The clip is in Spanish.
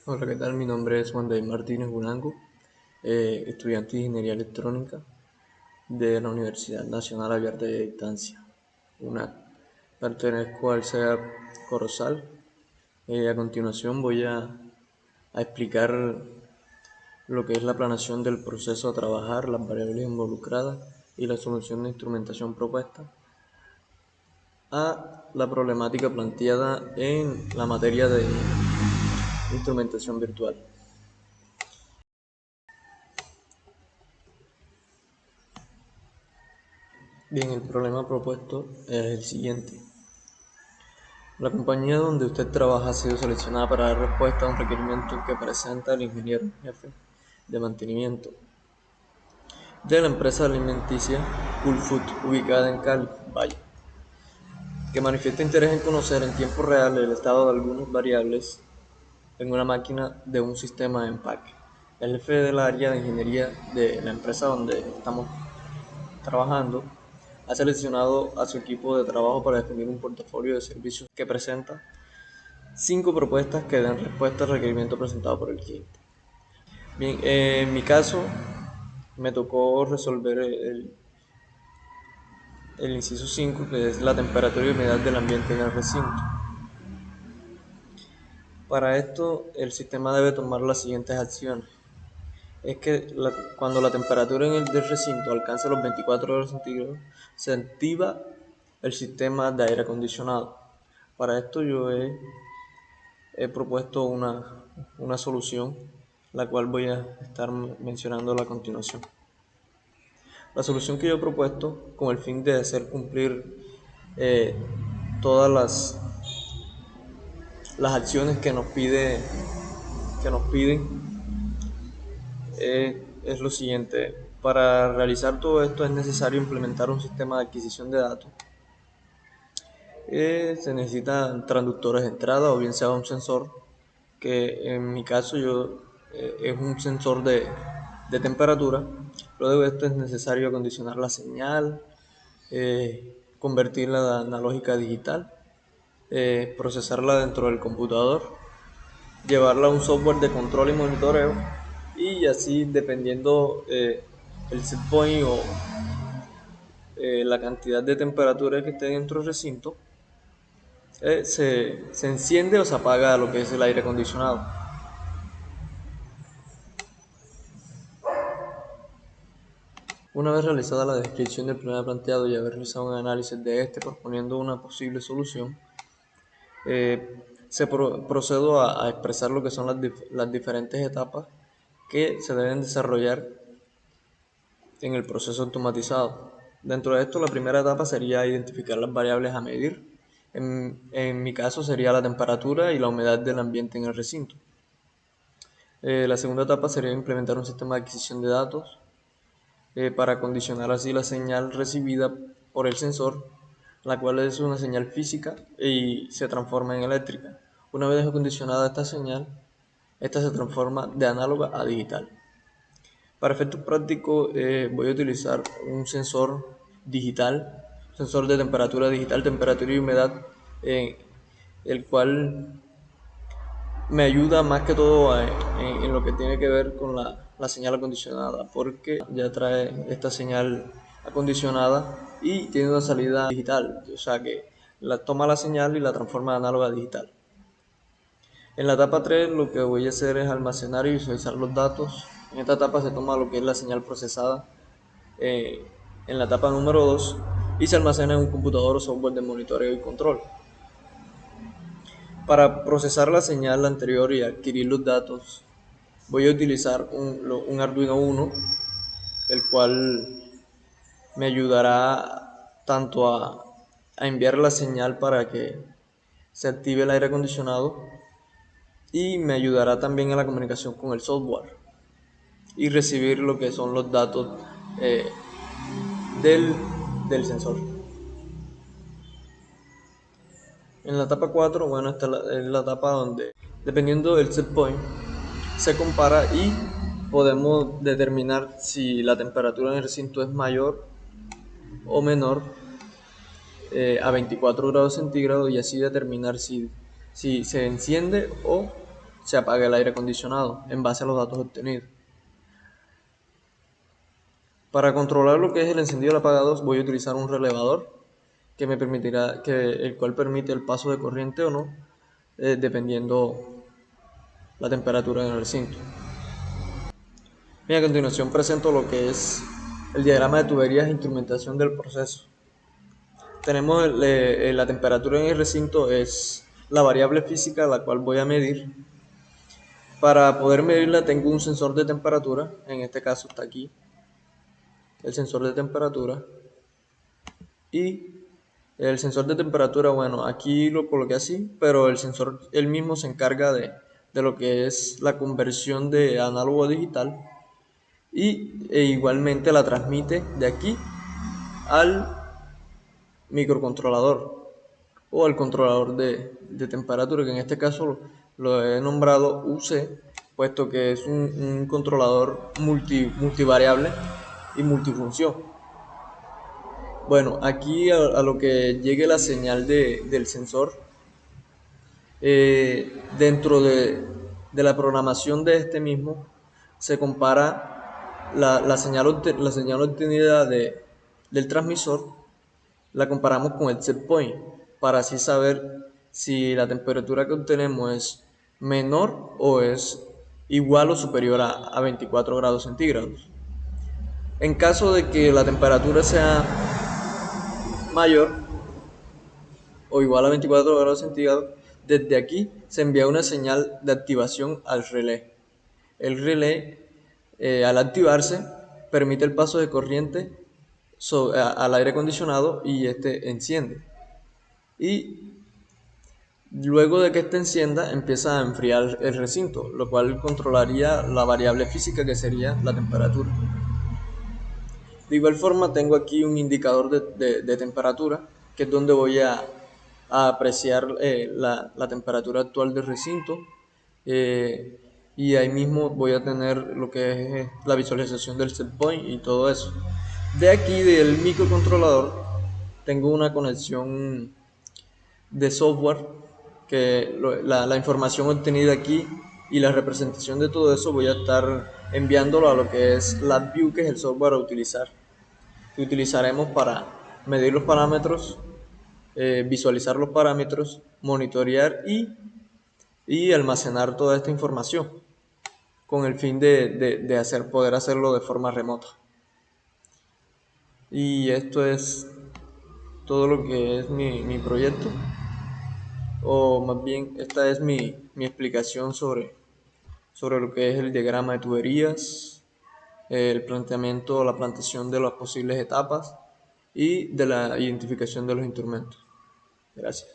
Hola, ¿qué tal? Mi nombre es Juan David Martínez Bulango, estudiante de Ingeniería Electrónica de la Universidad Nacional Abierta de Distancia, UNAD. Pertenezco al CEAP Corozal. A continuación voy a explicar lo que es la planeación del proceso a trabajar, las variables involucradas y la solución de instrumentación propuesta a la problemática planteada en la materia de instrumentación virtual. Bien, el problema propuesto es el siguiente. La compañía donde usted trabaja ha sido seleccionada para dar respuesta a un requerimiento que presenta el ingeniero jefe de mantenimiento de la empresa alimenticia Cool Food, ubicada en Cali, Valle, que manifiesta interés en conocer en tiempo real el estado de algunas variables en una máquina de un sistema de empaque. El jefe del área de ingeniería de la empresa donde estamos trabajando ha seleccionado a su equipo de trabajo para definir un portafolio de servicios que presenta 5 propuestas que dan respuesta al requerimiento presentado por el cliente. Bien, en mi caso me tocó resolver el inciso 5, que es la temperatura y humedad del ambiente en el recinto. Para esto, el sistema debe tomar las siguientes acciones. Es que cuando la temperatura del recinto alcance los 24 grados centígrados, se activa el sistema de aire acondicionado. Para esto yo he propuesto una solución, la cual voy a estar mencionando a continuación. La solución que yo he propuesto, con el fin de hacer cumplir todas las acciones que nos piden, es lo siguiente. Para realizar todo esto es necesario implementar un sistema de adquisición de datos. Se necesitan transductores de entrada o bien sea un sensor, que en mi caso es un sensor de temperatura. Luego de esto es necesario acondicionar la señal, convertirla de analógica a digital, procesarla dentro del computador, llevarla a un software de control y monitoreo, y así dependiendo el set point o la cantidad de temperatura que esté dentro del recinto, se enciende o se apaga lo que es el aire acondicionado. Una vez realizada la descripción del problema planteado y haber realizado un análisis de este proponiendo una posible solución, procedo a expresar lo que son las diferentes etapas que se deben desarrollar en el proceso automatizado. Dentro de esto, la primera etapa sería identificar las variables a medir. En mi caso sería la temperatura y la humedad del ambiente en el recinto. La segunda etapa sería implementar un sistema de adquisición de datos para condicionar así la señal recibida por el sensor, la cual es una señal física y se transforma en eléctrica. Una vez acondicionada esta señal, esta se transforma de análoga a digital. Para efectos prácticos voy a utilizar un sensor digital, sensor de temperatura digital, temperatura y humedad, el cual me ayuda más que todo en lo que tiene que ver con la señal acondicionada, porque ya trae esta señal acondicionada y tiene una salida digital, o sea que toma la señal y la transforma de análoga a digital. En la etapa 3 lo que voy a hacer es almacenar y visualizar los datos. En esta etapa se toma lo que es la señal procesada en la etapa número 2 y se almacena en un computador o software de monitoreo y control. Para procesar la señal anterior y adquirir los datos, voy a utilizar un Arduino Uno, el cual me ayudará tanto a enviar la señal para que se active el aire acondicionado y me ayudará también en la comunicación con el software y recibir lo que son los datos eh, del sensor. En la etapa 4, bueno, esta es la etapa donde, dependiendo del set point, se compara y podemos determinar si la temperatura en el recinto es mayor o menor a 24 grados centígrados y así determinar si se enciende o se apague el aire acondicionado en base a los datos obtenidos. Para controlar lo que es el encendido y el apagado voy a utilizar un relevador que me permitirá, el cual permite el paso de corriente o no, dependiendo la temperatura en el recinto. Y a continuación presento lo que es el diagrama de tuberías e instrumentación del proceso. Tenemos la temperatura en el recinto, es la variable física la cual voy a medir. Para poder medirla tengo un sensor de temperatura, en este caso está aquí, el sensor de temperatura. Y el sensor de temperatura, bueno, aquí lo coloqué así, pero el sensor él mismo se encarga de lo que es la conversión de análogo a digital e igualmente la transmite de aquí al microcontrolador o al controlador de temperatura, que en este caso lo he nombrado UC, puesto que es un controlador multivariable y multifunción. Bueno, aquí a lo que llegue la señal del sensor, dentro de la programación de este mismo, se compara la señal obtenida del transmisor, la comparamos con el set point, para así saber si la temperatura que obtenemos es menor o es igual o superior a 24 grados centígrados. En caso de que la temperatura sea mayor o igual a 24 grados centígrados, desde aquí se envía una señal de activación al relé. El relé, al activarse, permite el paso de corriente al aire acondicionado y este enciende. Y luego de que este encienda, empieza a enfriar el recinto, lo cual controlaría la variable física que sería la temperatura. De igual forma tengo aquí un indicador de temperatura, que es donde voy a apreciar la temperatura actual del recinto, y ahí mismo voy a tener lo que es la visualización del set point y todo eso. De aquí del microcontrolador tengo una conexión de software que la información obtenida aquí y la representación de todo eso voy a estar enviándolo a lo que es LabVIEW, que es el software a utilizar, que utilizaremos para medir los parámetros, visualizar los parámetros, monitorear y almacenar toda esta información con el fin de poder hacerlo de forma remota. Y esto es todo lo que es mi proyecto, o más bien esta es mi explicación sobre lo que es el diagrama de tuberías, el planteamiento, la plantación de las posibles etapas y de la identificación de los instrumentos. Gracias.